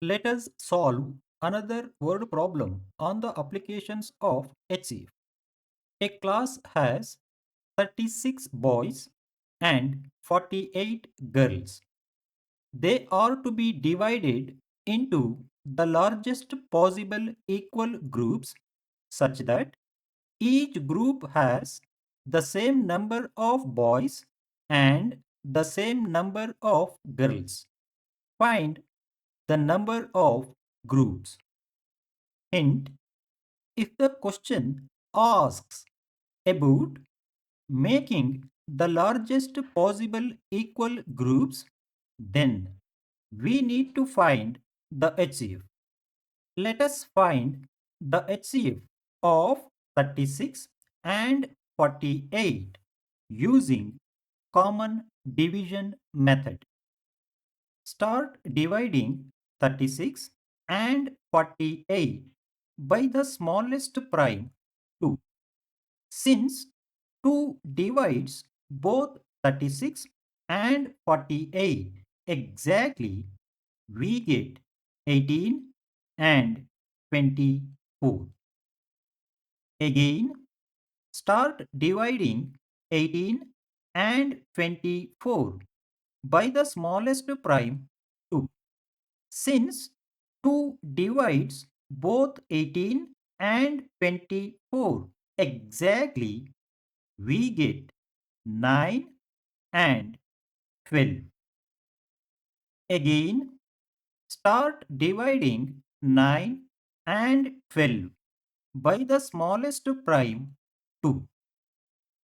Let us solve another word problem on the applications of HCF. A class has 36 boys and 48 girls. They are to be divided into the largest possible equal groups such that each group has the same number of boys and the same number of girls. Find the number of groups. Hint: if the question asks about making the largest possible equal groups, then we need to find the HCF. Let us find the HCF of 36 and 48 using common division method. Start dividing 36 and 48 by the smallest prime 2. Since 2 divides both 36 and 48 exactly, we get 18 and 24. Again, start dividing 18 and 24 by the smallest prime 2. Since 2 divides both 18 and 24 exactly, we get 9 and 12. Again, start dividing 9 and 12 by the smallest prime 2.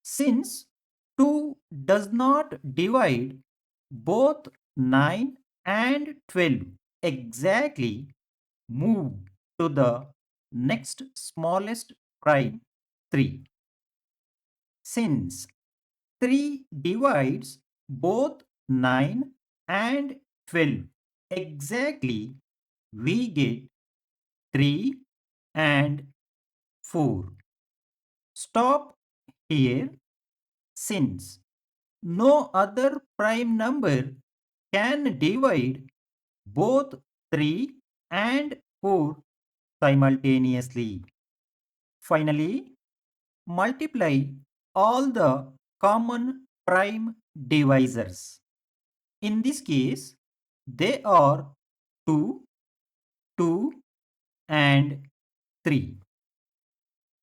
Since 2 does not divide both 9 and 12 exactly, move to the next smallest prime 3. Since 3 divides both 9 and 12 exactly, we get 3 and 4. Stop here since no other prime number can divide both 3 and 4 simultaneously. Finally, multiply all the common prime divisors. In this case, they are 2, 2 and 3.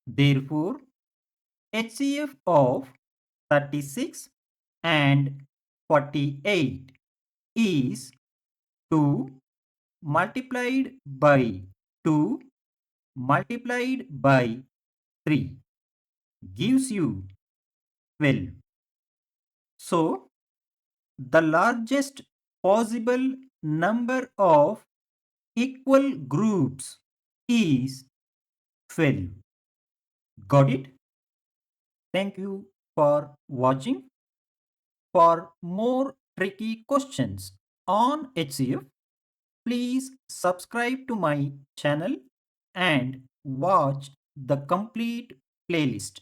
Therefore, HCF of 36 and 48 is 2 multiplied by 2 multiplied by 3 gives you 12. So, the largest possible number of equal groups is 12. Got it? Thank you for watching. For more tricky questions on HCF, please subscribe to my channel and watch the complete playlist.